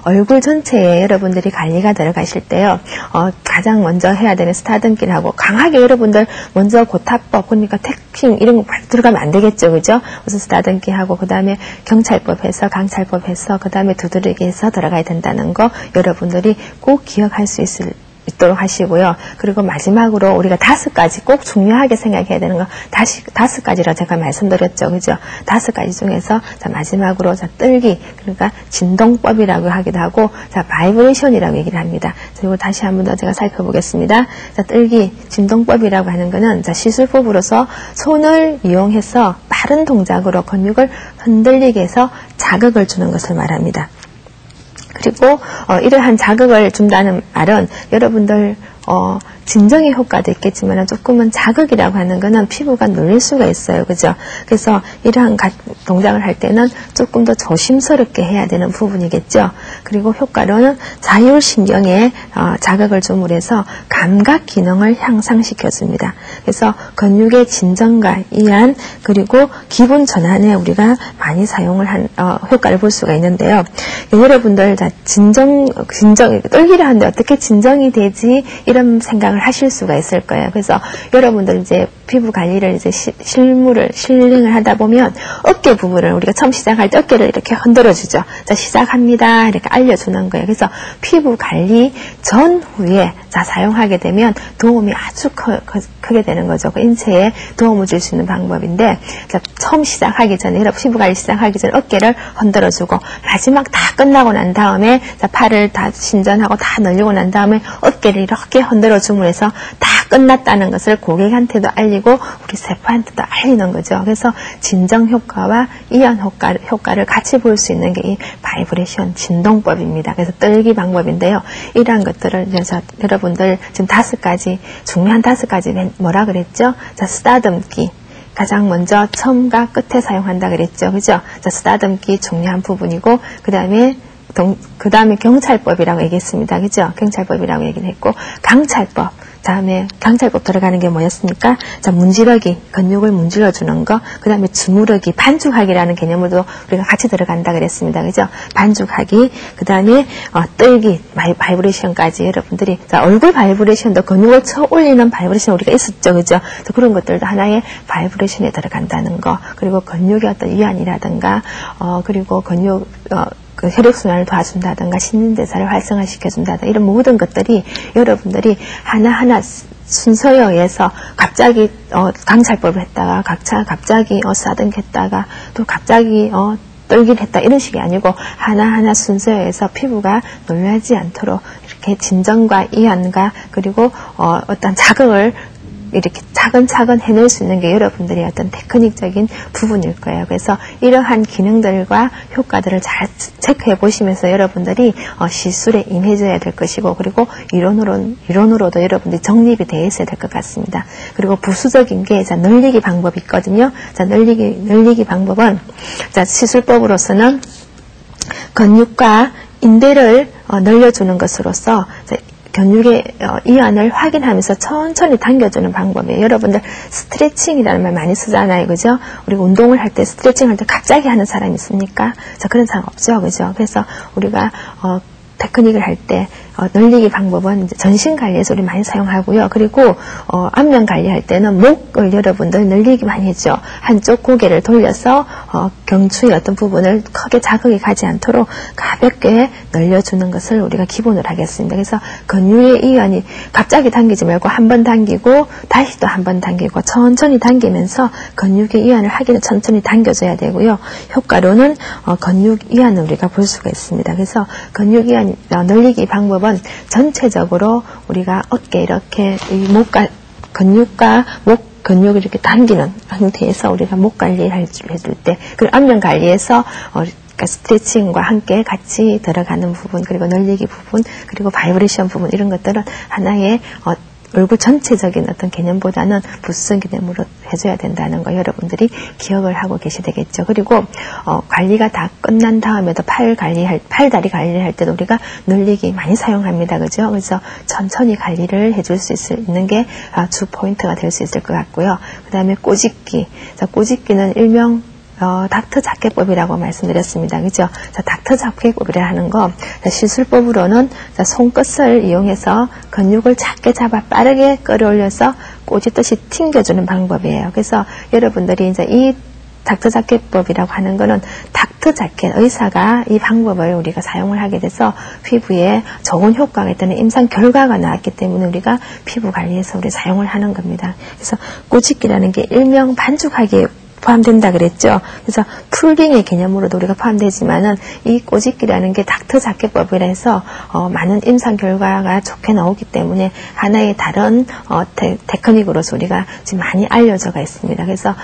얼굴 전체에 여러분들이 관리가 들어가실 때요, 가장 먼저 해야 되는 스타듬기를 하고, 강하게 여러분들 먼저 고타법, 그러니까 택킹 이런 거 들어가면 안 되겠죠, 그죠? 그래서 스타듬기 하고, 그 다음에 경찰법 해서, 강찰법 해서, 그 다음에 두드리기 해서 들어가야 된다는 거 여러분들이 꼭 기억할 수 있도록 하시고요. 그리고 마지막으로 우리가 5가지 꼭 중요하게 생각해야 되는 거, 5가지라고 제가 말씀드렸죠. 그죠? 5가지 중에서, 자, 마지막으로, 자, 떨기, 그러니까 진동법이라고 하기도 하고, 자, 바이브레이션이라고 얘기를 합니다. 자, 이거 다시 한 번 더 제가 살펴보겠습니다. 자, 떨기, 진동법이라고 하는 거는, 자, 시술법으로서 손을 이용해서 빠른 동작으로 근육을 흔들리게 해서 자극을 주는 것을 말합니다. 그리고 이러한 자극을 준다는 말은 여러분들 진정의 효과도 있겠지만 조금은 자극이라고 하는 거는 피부가 눌릴 수가 있어요. 그죠? 그래서 이러한 동작을 할 때는 조금 더 조심스럽게 해야 되는 부분이겠죠. 그리고 효과로는 자율신경에 자극을 줌으로 해서 감각 기능을 향상시켜 줍니다. 그래서 근육의 진정과 이완 그리고 기분 전환에 우리가 많이 사용을 한 효과를 볼 수가 있는데요. 여러분들 떨기를 하는데 어떻게 진정이 되지? 이런 생각을 하실 수가 있을 거예요. 그래서 여러분들 이제 피부 관리를 이제 실링을 하다 보면 어깨 부분을 우리가 처음 시작할 때 어깨를 이렇게 흔들어 주죠. 자, 시작합니다. 이렇게 알려주는 거예요. 그래서 피부 관리 전후에 자, 사용하게 되면 도움이 아주 크게 되는 거죠. 그 인체에 도움을 줄 수 있는 방법인데, 자, 처음 시작하기 전에, 여러분 피부 관리 시작하기 전에 어깨를 흔들어 주고, 마지막 다 끝나고 난 다음에, 자, 팔을 다 신전하고 다 늘리고 난 다음에 어깨를 이렇게 흔들어 줌으로 해서 다 끝났다는 것을 고객한테도 알리고 우리 세포한테도 알리는 거죠. 그래서 진정 효과와 이완 효과를 같이 볼 수 있는 게 이 바이브레이션 진동법입니다. 그래서 떨기 방법인데요. 이러한 것들을 이제 여러분들 지금 5가지 중요한 5가지 뭐라 그랬죠? 자, 쓰다듬기. 가장 먼저 처음과 끝에 사용한다 그랬죠. 그죠? 자, 쓰다듬기 중요한 부분이고, 그 다음에 경찰법이라고 얘기했습니다. 그죠? 경찰법이라고 얘기를 했고, 강찰법. 다음에 경찰법 들어가는 게 뭐였습니까? 자, 문지르기, 근육을 문질러 주는 거. 그 다음에 주무르기, 반죽하기라는 개념으로도 우리가 같이 들어간다 그랬습니다. 그죠? 반죽하기. 그 다음에 떨기, 바이브레이션까지 여러분들이, 자, 얼굴 바이브레이션도 근육을 쳐 올리는 바이브레이션 우리가 있었죠. 그죠? 그런 것들도 하나의 바이브레이션에 들어간다는 거. 그리고 근육의 어떤 이완이라든가, 그리고 근육, 그 혈액순환을 도와준다든가 신진대사를 활성화시켜준다든가 이런 모든 것들이 여러분들이 하나하나 순서에 의해서 갑자기 강찰법을 했다가 갑자기 쓰다듬기 했다가 또 갑자기 떨기를 했다 이런 식이 아니고 하나하나 순서에 의해서 피부가 놀라지 않도록 이렇게 진정과 이완과 그리고 어떤 자극을 이렇게 차근차근 해낼 수 있는 게 여러분들의 어떤 테크닉적인 부분일 거예요. 그래서 이러한 기능들과 효과들을 잘 체크해 보시면서 여러분들이 시술에 임해줘야 될 것이고, 그리고 이론으로도 여러분들이 정립이 되어 있어야 될 것 같습니다. 그리고 부수적인 게, 자, 늘리기 방법이 있거든요. 자, 늘리기 방법은, 자, 시술법으로서는 근육과 인대를 늘려주는 것으로서, 자, 근육의 이완을 확인하면서 천천히 당겨주는 방법이에요. 여러분들 스트레칭이라는 말 많이 쓰잖아요. 그죠? 우리가 운동을 할 때 스트레칭 할 때 갑자기 하는 사람 있습니까? 자, 그런 사람 없죠. 그죠? 그래서 우리가 테크닉을 할 때 늘리기 방법은 이제 전신 관리에서 우리 많이 사용하고요. 그리고 안면 관리할 때는 목을 여러분들 늘리기 많이 했죠. 한쪽 고개를 돌려서 경추의 어떤 부분을 크게 자극이 가지 않도록 가볍게 늘려주는 것을 우리가 기본으로 하겠습니다. 그래서 근육의 이완이 갑자기 당기지 말고 한 번 당기고 다시 또 한 번 당기고 천천히 당기면서 근육의 이완을 하기는 천천히 당겨줘야 되고요. 효과로는 근육 이완을 우리가 볼 수가 있습니다. 그래서 근육 이완 늘리기 방법은 전체적으로 우리가 어깨 이렇게 목과 근육과 목 근육을 이렇게 당기는 상태에서 우리가 목 관리를 해줄 때, 그리고 안면 관리에서 그러니까 스트레칭과 함께 같이 들어가는 부분, 그리고 늘리기 부분, 그리고 바이브레이션 부분 이런 것들은 하나의 얼굴 전체적인 어떤 개념보다는 부수적 개념으로 해줘야 된다는 거 여러분들이 기억을 하고 계셔야 되겠죠. 그리고 관리가 다 끝난 다음에도 팔다리 관리를 할 때도 우리가 늘리기 많이 사용합니다. 그죠? 그래서 천천히 관리를 해줄 수 있는 게 주 포인트가 될 수 있을 것 같고요. 그 다음에 꼬집기. 자, 꼬집기는 일명 닥터 작계법이라고 말씀드렸습니다. 그죠? 자, 닥터 작계법이라 하는 거, 시술법으로는 손끝을 이용해서 근육을 작게 잡아 빠르게 끌어올려서 꼬집듯이 튕겨주는 방법이에요. 그래서 여러분들이 이제 이 닥터 작계법이라고 하는 거는 닥터 작계 의사가 이 방법을 우리가 사용을 하게 돼서 피부에 좋은 효과가 있다는 임상 결과가 나왔기 때문에 우리가 피부 관리에서 우리 사용을 하는 겁니다. 그래서 꼬집기라는 게 일명 반죽하기에 포함된다 그랬죠. 그래서 풀링의 개념으로도 우리가 포함되지만은 이 꼬집기라는 게 닥터 작계법이라 해서 많은 임상 결과가 좋게 나오기 때문에 하나의 다른 테크닉으로서 우리가 지금 많이 알려져가 있습니다. 그래서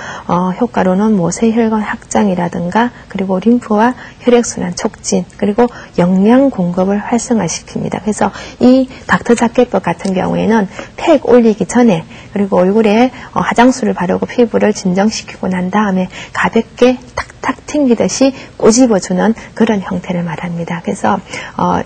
효과로는 모세혈관 확장이라든가 그리고 림프와 혈액순환 촉진 그리고 영양 공급을 활성화시킵니다. 그래서 이 닥터 작계법 같은 경우에는 팩 올리기 전에 그리고 얼굴에 화장수를 바르고 피부를 진정시키고 난 다음에 가볍게 탁탁 튕기듯이 꼬집어주는 그런 형태를 말합니다. 그래서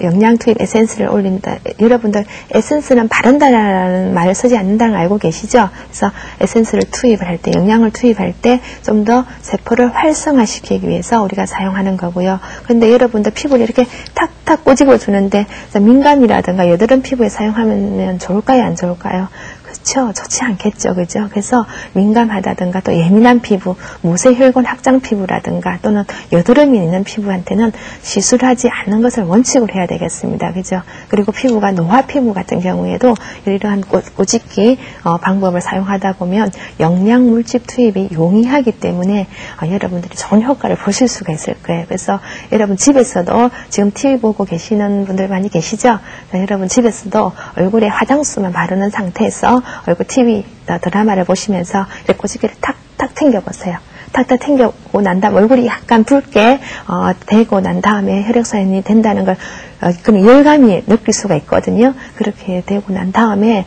영양 투입 에센스를 올린다. 여러분들 에센스는 바른다라는 말을 쓰지 않는다는 걸 알고 계시죠? 그래서 에센스를 투입을 할 때, 영양을 투입할 때 좀 더 세포를 활성화시키기 위해서 우리가 사용하는 거고요. 그런데 여러분들 피부를 이렇게 탁탁 꼬집어주는데 민감이라든가 여드름 피부에 사용하면 좋을까요? 안 좋을까요? 그렇죠. 좋지 않겠죠. 그죠? 그래서 민감하다든가 또 예민한 피부, 모세혈관 확장 피부라든가 또는 여드름이 있는 피부한테는 시술하지 않는 것을 원칙으로 해야 되겠습니다. 그죠? 그리고 피부가 노화 피부 같은 경우에도 이러한 꼬집기 방법을 사용하다 보면 영양 물질 투입이 용이하기 때문에 여러분들이 좋은 효과를 보실 수가 있을 거예요. 그래서 여러분 집에서도 지금 TV 보고 계시는 분들 많이 계시죠? 여러분 집에서도 얼굴에 화장수만 바르는 상태에서 얼굴 TV 드라마를 보시면서 이렇게 꼬집기를 탁탁 튕겨보세요. 탁탁 튕겨고 난 다음 얼굴이 약간 붉게 되고 난 다음에 혈액순환이 된다는 걸 그런 열감이 느낄 수가 있거든요. 그렇게 되고 난 다음에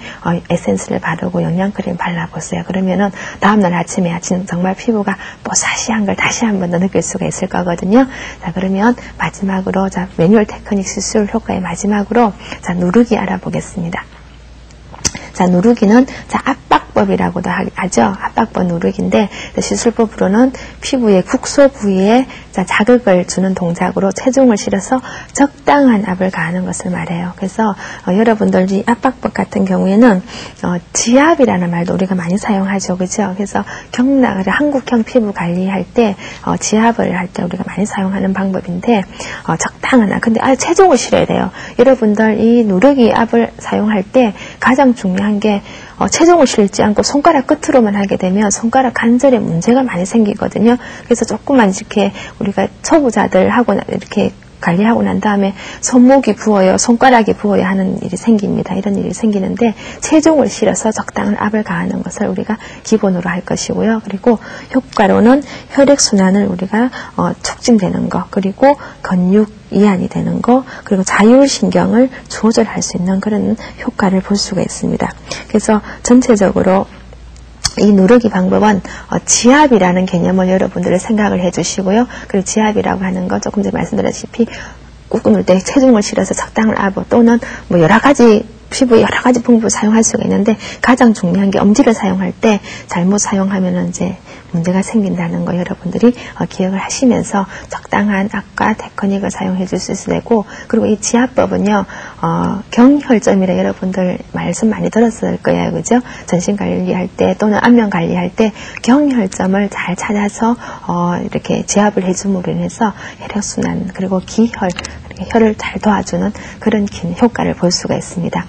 에센스를 바르고 영양크림 발라보세요. 그러면은 다음날 아침에 정말 피부가 뽀사시한 걸 다시 한 번 더 느낄 수가 있을 거거든요. 자, 그러면 마지막으로 매뉴얼 테크닉 시술 효과의 마지막으로 누르기 알아보겠습니다. 자, 누르기는 압박법이라고도 하죠. 압박법 누르기인데 시술법으로는 피부의 국소 부위에 자극을 주는 동작으로 체중을 실어서 적당한 압을 가하는 것을 말해요. 그래서 여러분들이 압박법 같은 경우에는 지압이라는 말도 우리가 많이 사용하죠. 그죠? 그래서 한국형 피부 관리할 때 지압을 할 때 우리가 많이 사용하는 방법인데 적당한 압. 근데 체중을 실어야 돼요. 여러분들 이 누르기 압을 사용할 때 가장 중요한 게 체중을 실지 않고 손가락 끝으로만 하게 되면 손가락 관절에 문제가 많이 생기거든요. 그래서 조금만 이렇게 우리가 초보자들하고 이렇게 관리하고 난 다음에 손목이 부어요, 손가락이 부어야 하는 일이 생깁니다. 이런 일이 생기는데 체중을 실어서 적당한 압을 가하는 것을 우리가 기본으로 할 것이고요. 그리고 효과로는 혈액순환을 우리가 촉진되는 것, 그리고 근육 이완이 되는 거, 그리고 자율신경을 조절할 수 있는 그런 효과를 볼 수가 있습니다. 그래서 전체적으로 이 누르기 방법은 지압이라는 개념을 여러분들이 생각을 해주시고요. 그리고 지압이라고 하는 건 조금 전에 말씀드렸다시피 꾹 누를 때 체중을 실어서 적당한 압 또는 여러 가지 피부에 여러 가지 방법을 사용할 수가 있는데 가장 중요한 게 엄지를 사용할 때 잘못 사용하면 이제 문제가 생긴다는 거 여러분들이 기억을 하시면서 적당한 압과 테크닉을 사용해 줄 수 있을 테고, 그리고 이 지압법은요 경혈점이라 여러분들 말씀 많이 들었을 거예요. 그죠? 전신 관리할 때 또는 안면 관리할 때 경혈점을 잘 찾아서 이렇게 지압을 해줌으로 인해서 혈액순환 그리고 기혈, 혈을 잘 도와주는 그런 효과를 볼 수가 있습니다.